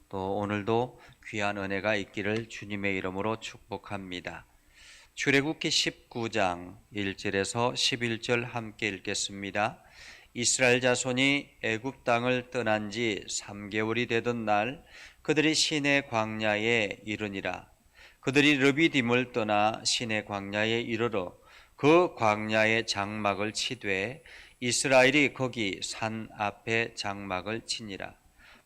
또 오늘도 귀한 은혜가 있기를 주님의 이름으로 축복합니다. 출애굽기 19장 1절에서 11절 함께 읽겠습니다. 이스라엘 자손이 애굽 땅을 떠난 지 3개월이 되던 날 그들이 시내 광야에 이르니라. 그들이 르비딤을 떠나 시내 광야에 이르러 그 광야에 장막을 치되 이스라엘이 거기 산 앞에 장막을 치니라.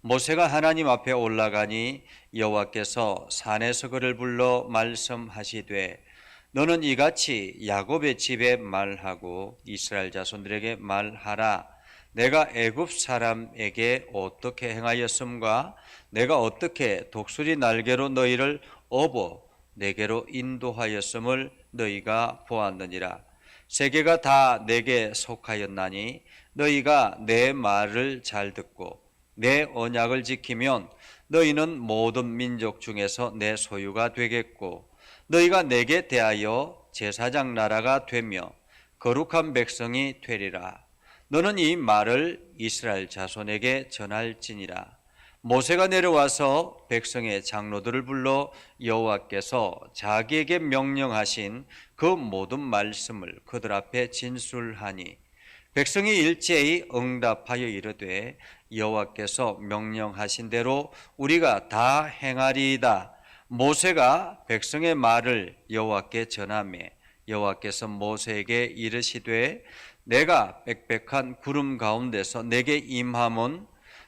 모세가 하나님 앞에 올라가니 여호와께서 산에서 그를 불러 말씀하시되 너는 이같이 야곱의 집에 말하고 이스라엘 자손들에게 말하라. 내가 애굽 사람에게 어떻게 행하였음과 내가 어떻게 독수리 날개로 너희를 업어 내게로 인도하였음을 너희가 보았느니라. 세계가 다 내게 속하였나니 너희가 내 말을 잘 듣고 내 언약을 지키면 너희는 모든 민족 중에서 내 소유가 되겠고 너희가 내게 대하여 제사장 나라가 되며 거룩한 백성이 되리라. 너는 이 말을 이스라엘 자손에게 전할지니라. 모세가 내려와서 백성의 장로들을 불러 여호와께서 자기에게 명령하신 그 모든 말씀을 그들 앞에 진술하니 백성이 일제히 응답하여 이르되 여호와께서 명령하신 대로 우리가 다 행하리이다. 모세가 백성의 말을 여호와께 전하매 여호와께서 모세에게 이르시되 내가 빽빽한 구름 가운데서 내게 임함은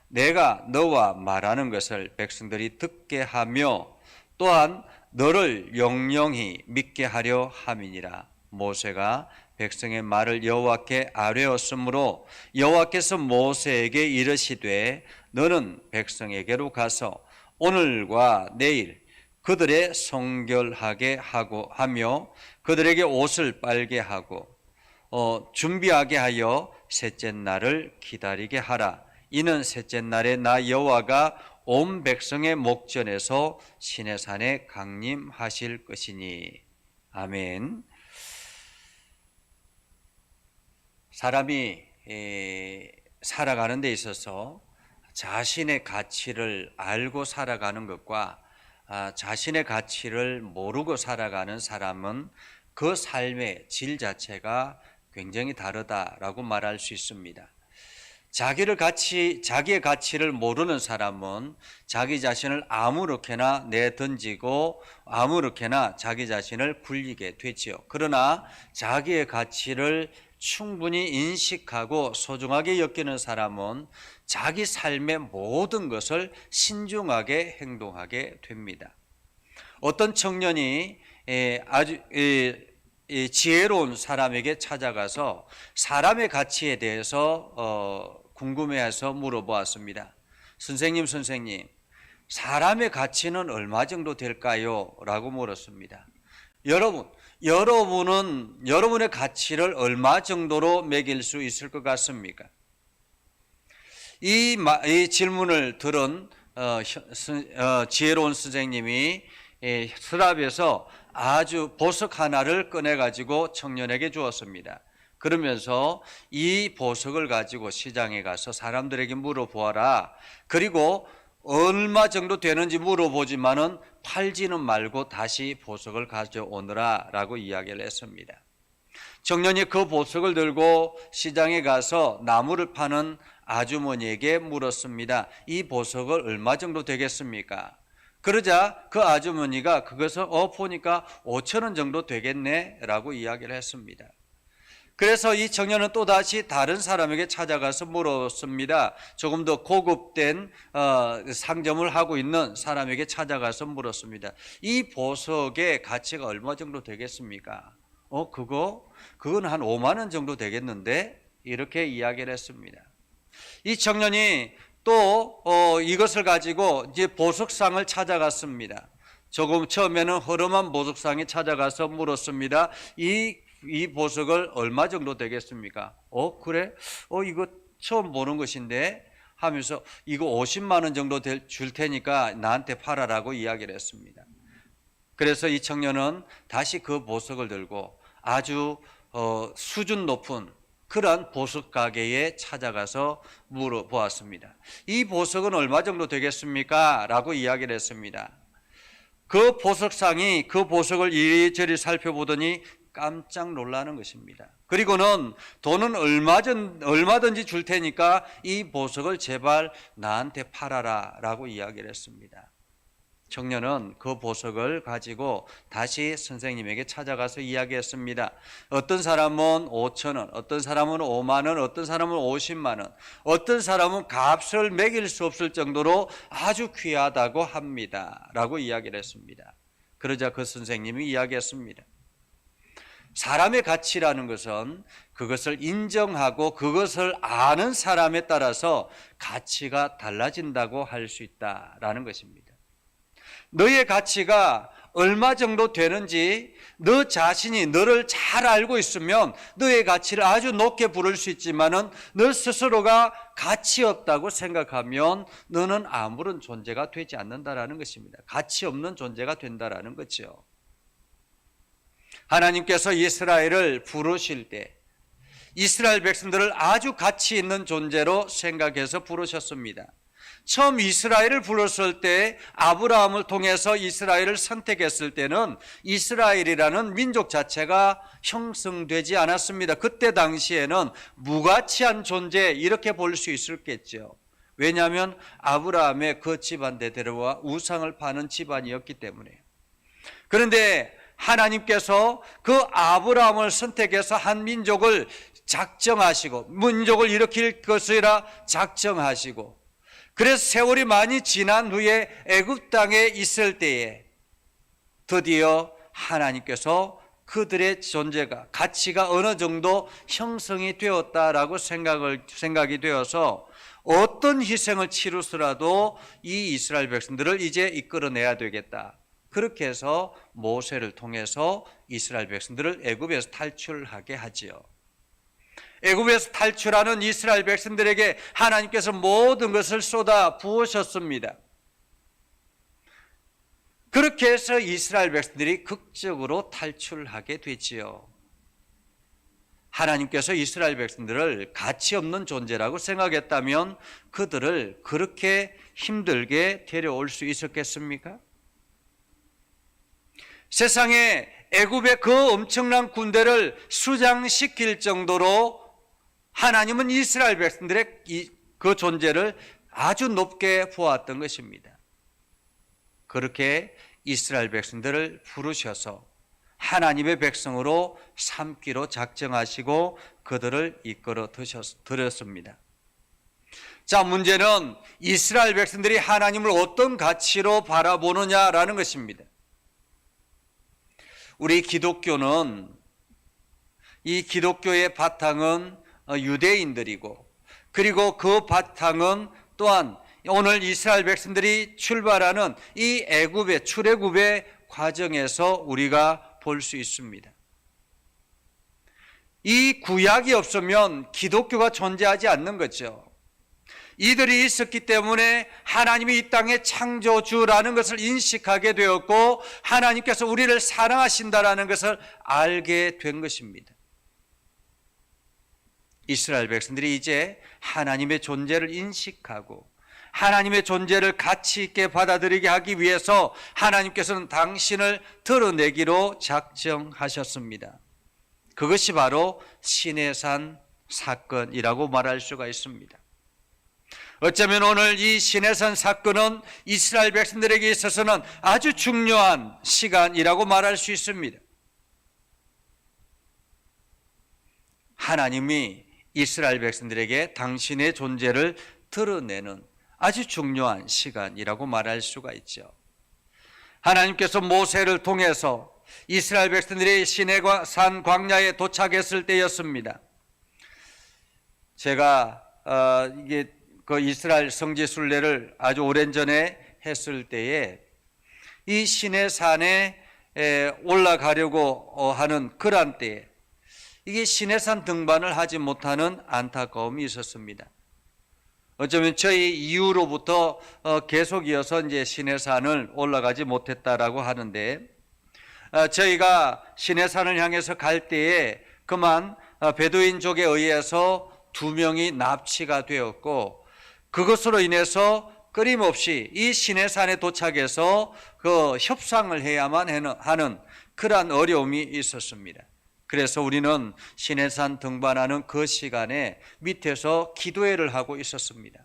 내가 너와 말하는 것을 백성들이 듣게 하며 또한 너를 영영히 믿게 하려 함이니라. 모세가 백성의 말을 여호와께 아뢰었으므로 여호와께서 모세에게 이르시되 너는 백성에게로 가서 오늘과 내일 그들의 성결하게 하며 그들에게 옷을 빨게 하고 준비하게 하여 셋째 날을 기다리게 하라. 이는 셋째 날에 나 여호와가 온 백성의 목전에서 시내산에 강림하실 것이니. 아멘. 사람이 살아가는 데 있어서 자신의 가치를 알고 살아가는 것과 자신의 가치를 모르고 살아가는 사람은 그 삶의 질 자체가 굉장히 다르다라고 말할 수 있습니다. 자기의 가치를 모르는 사람은 자기 자신을 아무렇게나 내던지고 아무렇게나 자기 자신을 굴리게 되지요. 그러나 자기의 가치를 충분히 인식하고 소중하게 여기는 사람은 자기 삶의 모든 것을 신중하게 행동하게 됩니다. 어떤 청년이 아주 지혜로운 사람에게 찾아가서 사람의 가치에 대해서 궁금해해서 물어보았습니다. 선생님, 사람의 가치는 얼마 정도 될까요? 라고 물었습니다. 여러분은 여러분의 가치를 얼마 정도로 매길 수 있을 것 같습니까? 이 질문을 들은 지혜로운 선생님이 서랍에서 아주 보석 하나를 꺼내가지고 청년에게 주었습니다. 그러면서 이 보석을 가지고 시장에 가서 사람들에게 물어보아라. 그리고 얼마 정도 되는지 물어보지만은 팔지는 말고 다시 보석을 가져오너라 라고 이야기를 했습니다. 청년이 그 보석을 들고 시장에 가서 나무를 파는 아주머니에게 물었습니다. 이 보석을 얼마 정도 되겠습니까? 그러자 그 아주머니가 그것을 보니까 5,000원 정도 되겠네 라고 이야기를 했습니다. 그래서 이 청년은 또다시 다른 사람에게 찾아가서 물었습니다. 조금 더 고급된 상점을 하고 있는 사람에게 찾아가서 물었습니다. 이 보석의 가치가 얼마 정도 되겠습니까? 그건 한 5만 원 정도 되겠는데? 이렇게 이야기를 했습니다. 이 청년이 또 이것을 가지고 이제 보석상을 찾아갔습니다. 처음에는 허름한 보석상에 찾아가서 물었습니다. 이 보석을 얼마 정도 되겠습니까? 그래? 이거 처음 보는 것인데 하면서 이거 50만 원 정도 줄 테니까 나한테 팔아라고 이야기를 했습니다. 그래서 이 청년은 다시 그 보석을 들고 아주 수준 높은 그러한 보석 가게에 찾아가서 물어보았습니다. 이 보석은 얼마 정도 되겠습니까? 라고 이야기를 했습니다. 그 보석상이 그 보석을 이리저리 살펴보더니 깜짝 놀라는 것입니다. 그리고는 돈은 얼마든지 줄 테니까 이 보석을 제발 나한테 팔아라 라고 이야기를 했습니다. 청년은 그 보석을 가지고 다시 선생님에게 찾아가서 이야기했습니다. 어떤 사람은 5,000원, 어떤 사람은 5만 원, 어떤 사람은 50만 원, 어떤 사람은 값을 매길 수 없을 정도로 아주 귀하다고 합니다 라고 이야기를 했습니다. 그러자 그 선생님이 이야기했습니다. 사람의 가치라는 것은 그것을 인정하고 그것을 아는 사람에 따라서 가치가 달라진다고 할 수 있다라는 것입니다. 너의 가치가 얼마 정도 되는지 너 자신이 너를 잘 알고 있으면 너의 가치를 아주 높게 부를 수 있지만은 너 스스로가 가치 없다고 생각하면 너는 아무런 존재가 되지 않는다라는 것입니다. 가치 없는 존재가 된다라는 거죠. 하나님께서 이스라엘을 부르실 때 이스라엘 백성들을 아주 가치 있는 존재로 생각해서 부르셨습니다. 처음 이스라엘을 불렀을 때 아브라함을 통해서 이스라엘을 선택했을 때는 이스라엘이라는 민족 자체가 형성되지 않았습니다. 그때 당시에는 무가치한 존재 이렇게 볼 수 있었겠죠. 왜냐하면 아브라함의 그 집안 대대로와 우상을 파는 집안이었기 때문에. 그런데 하나님께서 그 아브라함을 선택해서 한 민족을 작정하시고 민족을 일으킬 것이라 작정하시고 그래서 세월이 많이 지난 후에 애굽 땅에 있을 때에 드디어 하나님께서 그들의 존재가 가치가 어느 정도 형성이 되었다라고 생각이 되어서 어떤 희생을 치르서라도 이 이스라엘 백성들을 이제 이끌어내야 되겠다. 그렇게 해서 모세를 통해서 이스라엘 백성들을 애굽에서 탈출하게 하지요. 애굽에서 탈출하는 이스라엘 백성들에게 하나님께서 모든 것을 쏟아 부으셨습니다. 그렇게 해서 이스라엘 백성들이 극적으로 탈출하게 되지요. 하나님께서 이스라엘 백성들을 가치 없는 존재라고 생각했다면 그들을 그렇게 힘들게 데려올 수 있었겠습니까? 세상에 애굽의 그 엄청난 군대를 수장시킬 정도로 하나님은 이스라엘 백성들의 그 존재를 아주 높게 보았던 것입니다. 그렇게 이스라엘 백성들을 부르셔서 하나님의 백성으로 삼기로 작정하시고 그들을 이끌어 드렸습니다. 자, 문제는 이스라엘 백성들이 하나님을 어떤 가치로 바라보느냐라는 것입니다. 우리 기독교는 이 기독교의 바탕은 유대인들이고 그리고 그 바탕은 또한 오늘 이스라엘 백성들이 출발하는 이 애굽의 출애굽의 과정에서 우리가 볼 수 있습니다. 이 구약이 없으면 기독교가 존재하지 않는 거죠. 이들이 있었기 때문에 하나님이 이 땅의 창조주라는 것을 인식하게 되었고 하나님께서 우리를 사랑하신다라는 것을 알게 된 것입니다. 이스라엘 백성들이 이제 하나님의 존재를 인식하고 하나님의 존재를 가치 있게 받아들이게 하기 위해서 하나님께서는 당신을 드러내기로 작정하셨습니다. 그것이 바로 시내산 사건이라고 말할 수가 있습니다. 어쩌면 오늘 이 시내산 사건은 이스라엘 백성들에게 있어서는 아주 중요한 시간이라고 말할 수 있습니다. 하나님이 이스라엘 백성들에게 당신의 존재를 드러내는 아주 중요한 시간이라고 말할 수가 있죠. 하나님께서 모세를 통해서 이스라엘 백성들이 시내산 광야에 도착했을 때였습니다. 제가 이게 그 이스라엘 성지 순례를 아주 오랜전에 했을 때에 이 시내산에 올라가려고 하는 그런 때에 이게 시내산 등반을 하지 못하는 안타까움이 있었습니다. 어쩌면 저희 이후로부터 계속 이어서 이제 시내산을 올라가지 못했다라고 하는데 저희가 시내산을 향해서 갈 때에 그만 베두인족에 의해서 2명이 납치가 되었고, 그것으로 인해서 끊임없이 이 시내산에 도착해서 그 협상을 해야만 하는 그러한 어려움이 있었습니다. 그래서 우리는 시내산 등반하는 그 시간에 밑에서 기도회를 하고 있었습니다.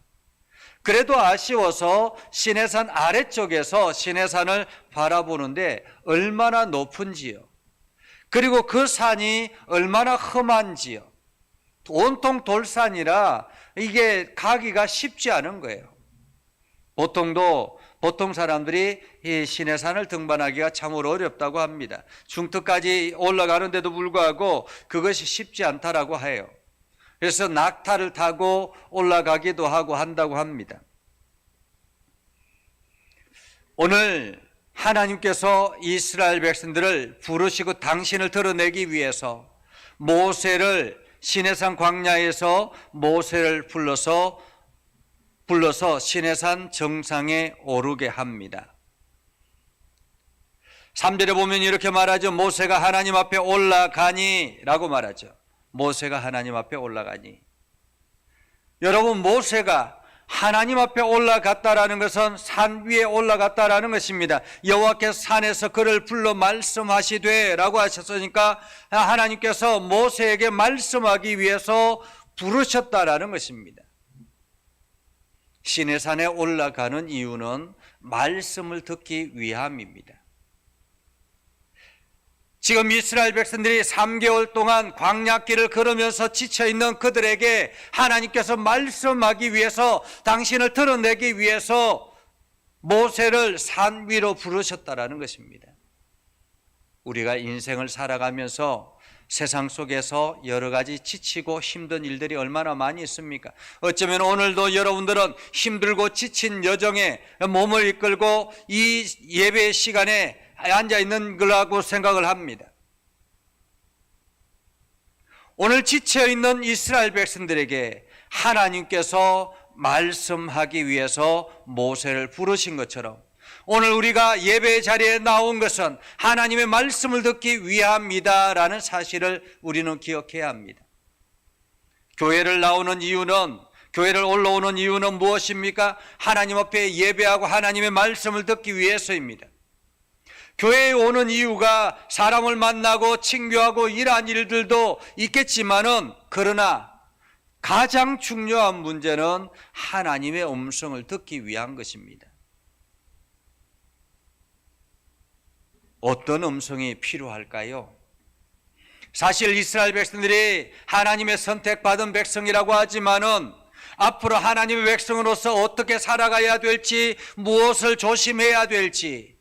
그래도 아쉬워서 시내산 아래쪽에서 시내산을 바라보는데 얼마나 높은지요, 그리고 그 산이 얼마나 험한지요. 온통 돌산이라 이게 가기가 쉽지 않은 거예요. 보통 사람들이 이 시내산을 등반하기가 참으로 어렵다고 합니다. 중턱까지 올라가는데도 불구하고 그것이 쉽지 않다라고 해요. 그래서 낙타를 타고 올라가기도 하고 한다고 합니다. 오늘 하나님께서 이스라엘 백성들을 부르시고 당신을 드러내기 위해서 모세를 시내산 광야에서 모세를 불러서 시내산 정상에 오르게 합니다. 3절에 보면 이렇게 말하죠. 모세가 하나님 앞에 올라가니 라고 말하죠. 모세가 하나님 앞에 올라가니. 여러분, 모세가 하나님 앞에 올라갔다라는 것은 산 위에 올라갔다라는 것입니다. 여호와께서 산에서 그를 불러 말씀하시되 라고 하셨으니까 하나님께서 모세에게 말씀하기 위해서 부르셨다라는 것입니다. 시내산에 올라가는 이유는 말씀을 듣기 위함입니다. 지금 이스라엘 백성들이 3개월 동안 광야길을 걸으면서 지쳐있는 그들에게 하나님께서 말씀하기 위해서, 당신을 드러내기 위해서 모세를 산 위로 부르셨다라는 것입니다. 우리가 인생을 살아가면서 세상 속에서 여러 가지 지치고 힘든 일들이 얼마나 많이 있습니까? 어쩌면 오늘도 여러분들은 힘들고 지친 여정에 몸을 이끌고 이 예배 시간에 앉아있는 거라고 생각을 합니다. 오늘 지쳐있는 이스라엘 백성들에게 하나님께서 말씀하기 위해서 모세를 부르신 것처럼 오늘 우리가 예배 자리에 나온 것은 하나님의 말씀을 듣기 위함이다라는 사실을 우리는 기억해야 합니다. 교회를 올라오는 이유는 무엇입니까? 하나님 앞에 예배하고 하나님의 말씀을 듣기 위해서입니다. 교회에 오는 이유가 사람을 만나고 친교하고 이러한 일들도 있겠지만은, 그러나 가장 중요한 문제는 하나님의 음성을 듣기 위한 것입니다. 어떤 음성이 필요할까요? 사실 이스라엘 백성들이 하나님의 선택받은 백성이라고 하지만은 앞으로 하나님의 백성으로서 어떻게 살아가야 될지, 무엇을 조심해야 될지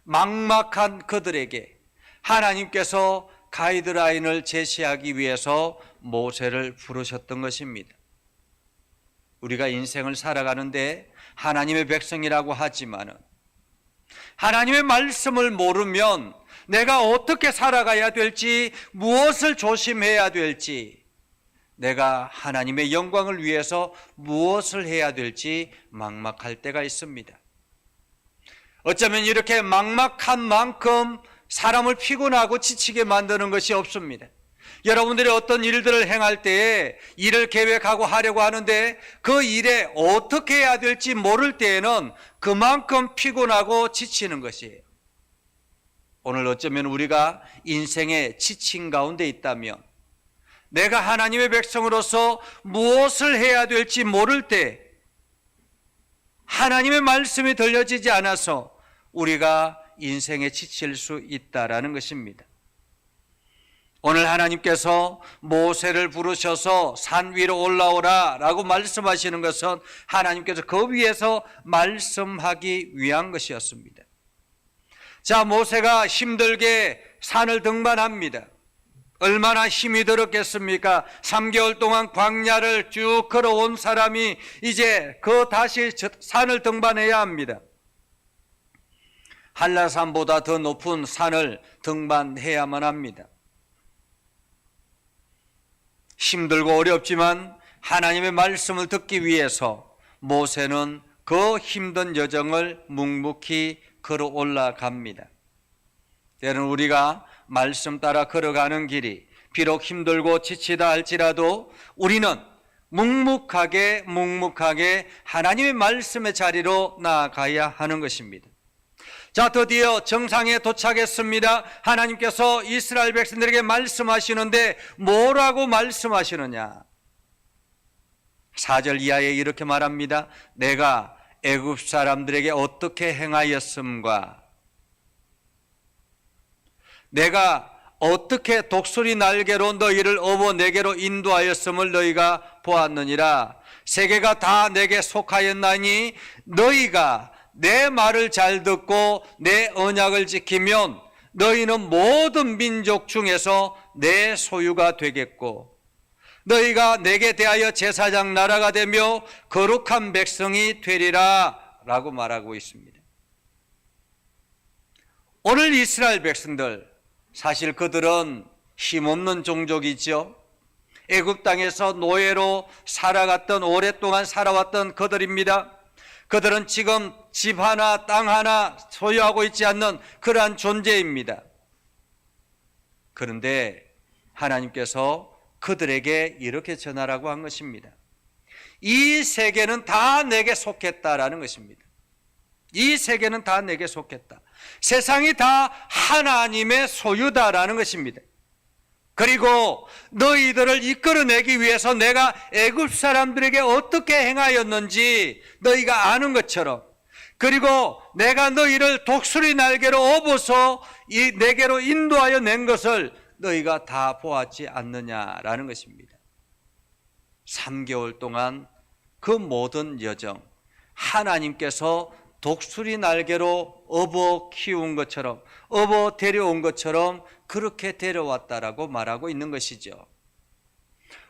막막한 그들에게 하나님께서 가이드라인을 제시하기 위해서 모세를 부르셨던 것입니다. 우리가 인생을 살아가는데 하나님의 백성이라고 하지만은 하나님의 말씀을 모르면 내가 어떻게 살아가야 될지, 무엇을 조심해야 될지, 내가 하나님의 영광을 위해서 무엇을 해야 될지 막막할 때가 있습니다. 어쩌면 이렇게 막막한 만큼 사람을 피곤하고 지치게 만드는 것이 없습니다. 여러분들이 어떤 일들을 행할 때에 일을 계획하고 하려고 하는데 그 일에 어떻게 해야 될지 모를 때에는 그만큼 피곤하고 지치는 것이에요. 오늘 어쩌면 우리가 인생의 지친 가운데 있다면, 내가 하나님의 백성으로서 무엇을 해야 될지 모를 때 하나님의 말씀이 들려지지 않아서 우리가 인생에 지칠 수 있다라는 것입니다. 오늘 하나님께서 모세를 부르셔서 산 위로 올라오라 라고 말씀하시는 것은 하나님께서 그 위에서 말씀하기 위한 것이었습니다. 자, 모세가 힘들게 산을 등반합니다. 얼마나 힘이 들었겠습니까? 3개월 동안 광야를 쭉 걸어온 사람이 이제 다시 산을 등반해야 합니다. 한라산보다 더 높은 산을 등반해야만 합니다. 힘들고 어렵지만 하나님의 말씀을 듣기 위해서 모세는 그 힘든 여정을 묵묵히 걸어 올라갑니다. 때로는 우리가 말씀 따라 걸어가는 길이 비록 힘들고 지치다 할지라도 우리는 묵묵하게 하나님의 말씀의 자리로 나아가야 하는 것입니다. 자, 드디어 정상에 도착했습니다. 하나님께서 이스라엘 백성들에게 말씀하시는데 뭐라고 말씀하시느냐? 4절 이하에 이렇게 말합니다. 내가 애굽 사람들에게 어떻게 행하였음과 내가 어떻게 독수리 날개로 너희를 업어 내게로 인도하였음을 너희가 보았느니라. 세계가 다 내게 속하였나니 너희가 내 말을 잘 듣고 내 언약을 지키면 너희는 모든 민족 중에서 내 소유가 되겠고 너희가 내게 대하여 제사장 나라가 되며 거룩한 백성이 되리라 라고 말하고 있습니다. 오늘 이스라엘 백성들, 사실 그들은 힘없는 종족이죠. 애굽 땅에서 노예로 살아갔던, 오랫동안 살아왔던 그들입니다. 그들은 지금 집 하나 땅 하나 소유하고 있지 않는 그러한 존재입니다. 그런데 하나님께서 그들에게 이렇게 전하라고 한 것입니다. 이 세계는 다 내게 속했다라는 것입니다. 이 세계는 다 내게 속했다. 세상이 다 하나님의 소유다라는 것입니다. 그리고 너희들을 이끌어내기 위해서 내가 애굽 사람들에게 어떻게 행하였는지 너희가 아는 것처럼, 그리고 내가 너희를 독수리 날개로 업어서 내게로 인도하여 낸 것을 너희가 다 보았지 않느냐라는 것입니다. 3개월 동안 그 모든 여정, 하나님께서 독수리 날개로 업어 키운 것처럼, 업어 데려온 것처럼 그렇게 데려왔다라고 말하고 있는 것이죠.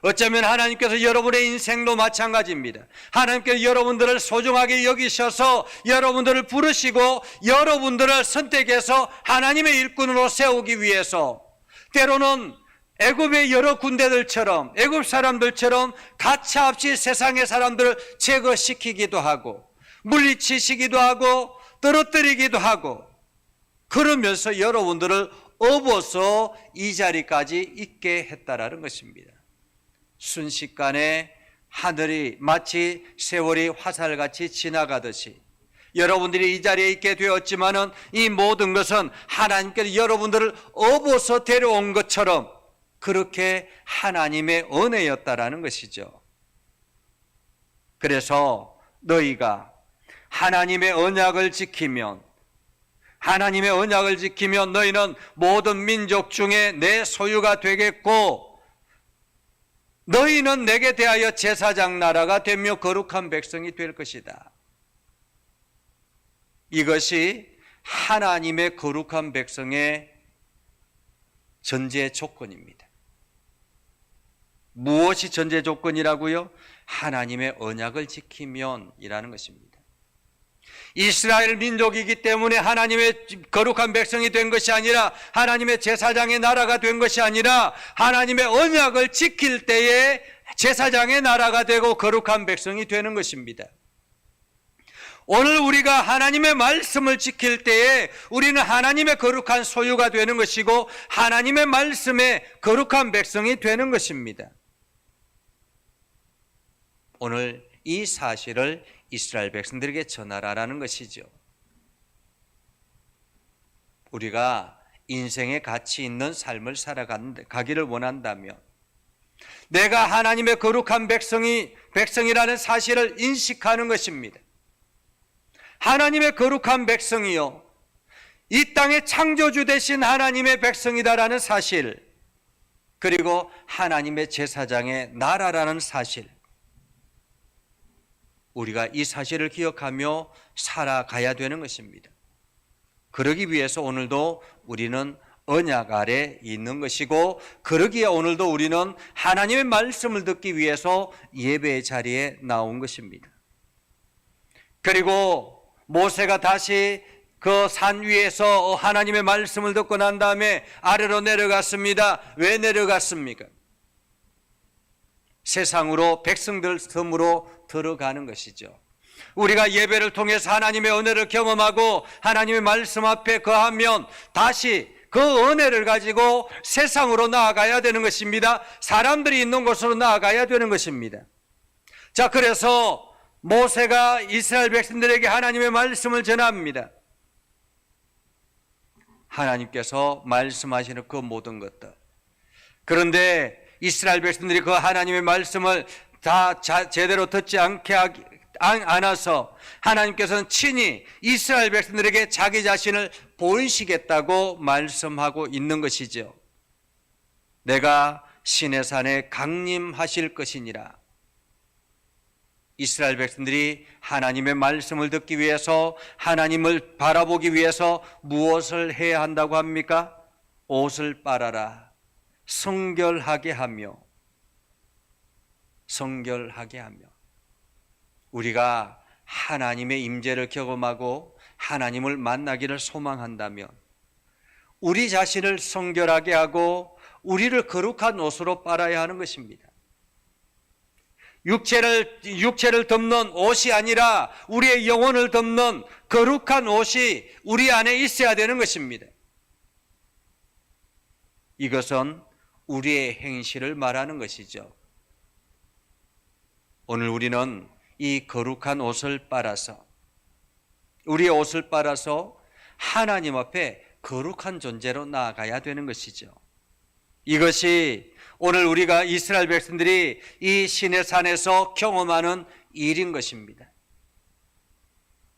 어쩌면 하나님께서 여러분의 인생도 마찬가지입니다. 하나님께서 여러분들을 소중하게 여기셔서 여러분들을 부르시고 여러분들을 선택해서 하나님의 일꾼으로 세우기 위해서 때로는 애굽의 여러 군대들처럼, 애굽 사람들처럼 가차없이 세상의 사람들을 제거시키기도 하고 물리치시기도 하고 떨어뜨리기도 하고 그러면서 여러분들을 업어서 이 자리까지 있게 했다라는 것입니다. 순식간에 하늘이 마치 세월이 화살같이 지나가듯이 여러분들이 이 자리에 있게 되었지만은 이 모든 것은 하나님께서 여러분들을 업어서 데려온 것처럼 그렇게 하나님의 은혜였다라는 것이죠. 그래서 너희가 하나님의 언약을 지키면 너희는 모든 민족 중에 내 소유가 되겠고 너희는 내게 대하여 제사장 나라가 되며 거룩한 백성이 될 것이다. 이것이 하나님의 거룩한 백성의 전제 조건입니다. 무엇이 전제 조건이라고요? 하나님의 언약을 지키면이라는 것입니다. 이스라엘 민족이기 때문에 하나님의 거룩한 백성이 된 것이 아니라, 하나님의 제사장의 나라가 된 것이 아니라, 하나님의 언약을 지킬 때에 제사장의 나라가 되고 거룩한 백성이 되는 것입니다. 오늘 우리가 하나님의 말씀을 지킬 때에 우리는 하나님의 거룩한 소유가 되는 것이고 하나님의 말씀에 거룩한 백성이 되는 것입니다. 오늘 이 사실을 이스라엘 백성들에게 전하라는 것이죠. 우리가 인생의 가치 있는 삶을 살아가기를 원한다면 내가 하나님의 거룩한 백성이라는 사실을 인식하는 것입니다. 하나님의 거룩한 백성이요, 이 땅의 창조주 되신 하나님의 백성이다라는 사실, 그리고 하나님의 제사장의 나라라는 사실, 우리가 이 사실을 기억하며 살아가야 되는 것입니다. 그러기 위해서 오늘도 우리는 언약 아래 있는 것이고, 그러기에 오늘도 우리는 하나님의 말씀을 듣기 위해서 예배의 자리에 나온 것입니다. 그리고 모세가 다시 그 산 위에서 하나님의 말씀을 듣고 난 다음에 아래로 내려갔습니다. 왜 내려갔습니까? 세상으로, 백성들 틈으로 들어가는 것이죠. 우리가 예배를 통해서 하나님의 은혜를 경험하고 하나님의 말씀 앞에 거하면 다시 그 은혜를 가지고 세상으로 나아가야 되는 것입니다. 사람들이 있는 곳으로 나아가야 되는 것입니다. 자, 그래서 모세가 이스라엘 백성들에게 하나님의 말씀을 전합니다. 하나님께서 말씀하시는 그 모든 것들. 그런데 이스라엘 백성들이 그 하나님의 말씀을 다 제대로 듣지 않아서 하나님께서는 친히 이스라엘 백성들에게 자기 자신을 보이시겠다고 말씀하고 있는 것이죠. 내가 시내산에 강림하실 것이니라. 이스라엘 백성들이 하나님의 말씀을 듣기 위해서, 하나님을 바라보기 위해서 무엇을 해야 한다고 합니까? 옷을 빨아라. 성결하게 하며 우리가 하나님의 임재를 경험하고 하나님을 만나기를 소망한다면 우리 자신을 성결하게 하고 우리를 거룩한 옷으로 빨아야 하는 것입니다. 육체를 덮는 옷이 아니라 우리의 영혼을 덮는 거룩한 옷이 우리 안에 있어야 되는 것입니다. 이것은 우리의 행실을 말하는 것이죠. 오늘 우리는 이 거룩한 옷을 빨아서, 우리의 옷을 빨아서 하나님 앞에 거룩한 존재로 나아가야 되는 것이죠. 이것이 오늘 우리가 이스라엘 백성들이 이 시내산에서 경험하는 일인 것입니다.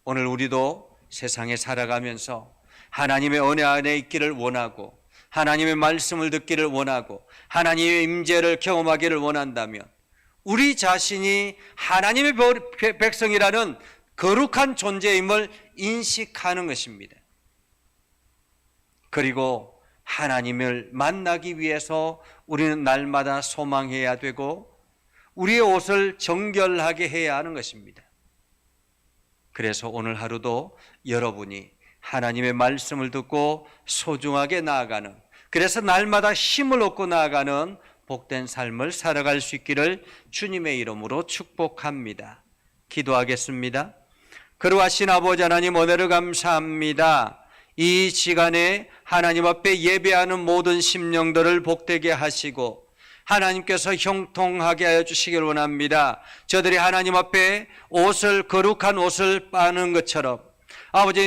오늘 우리도 세상에 살아가면서 하나님의 은혜 안에 있기를 원하고 하나님의 말씀을 듣기를 원하고 하나님의 임재를 경험하기를 원한다면 우리 자신이 하나님의 백성이라는 거룩한 존재임을 인식하는 것입니다. 그리고 하나님을 만나기 위해서 우리는 날마다 소망해야 되고 우리의 옷을 정결하게 해야 하는 것입니다. 그래서 오늘 하루도 여러분이 하나님의 말씀을 듣고 소중하게 나아가는, 그래서 날마다 힘을 얻고 나아가는 복된 삶을 살아갈 수 있기를 주님의 이름으로 축복합니다. 기도하겠습니다. 거룩하신 아버지 하나님, 은혜를 감사합니다. 이 시간에 하나님 앞에 예배하는 모든 심령들을 복되게 하시고 하나님께서 형통하게 하여 주시길 원합니다. 저들이 하나님 앞에 거룩한 옷을 빠는 것처럼 아버지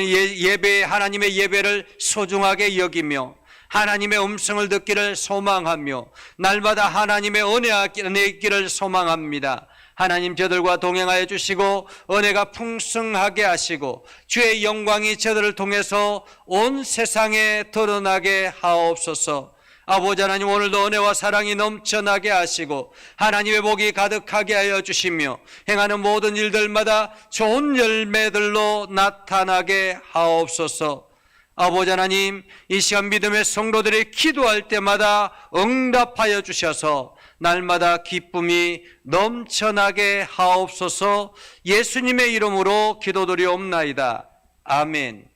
하나님의 예배를 소중하게 여기며 하나님의 음성을 듣기를 소망하며 날마다 하나님의 은혜 있기를 소망합니다. 하나님, 저들과 동행하여 주시고 은혜가 풍성하게 하시고 주의 영광이 저들을 통해서 온 세상에 드러나게 하옵소서. 아버지 하나님, 오늘도 은혜와 사랑이 넘쳐나게 하시고 하나님의 복이 가득하게 하여 주시며 행하는 모든 일들마다 좋은 열매들로 나타나게 하옵소서. 아버지 하나님, 이 시간 믿음의 성도들이 기도할 때마다 응답하여 주셔서 날마다 기쁨이 넘쳐나게 하옵소서. 예수님의 이름으로 기도드리옵나이다. 아멘.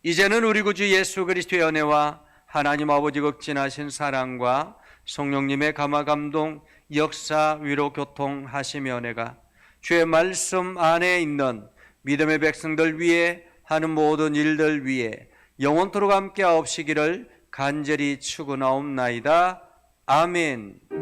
이제는 우리 구주 예수 그리스도의 은혜와 하나님 아버지 극진하신 사랑과 성령님의 감화 감동 역사 위로 교통하시며 은혜가 주의 말씀 안에 있는 믿음의 백성들 위해 하는 모든 일들 위해 영원토록 함께 하옵시기를 간절히 축원하옵나이다. 아멘.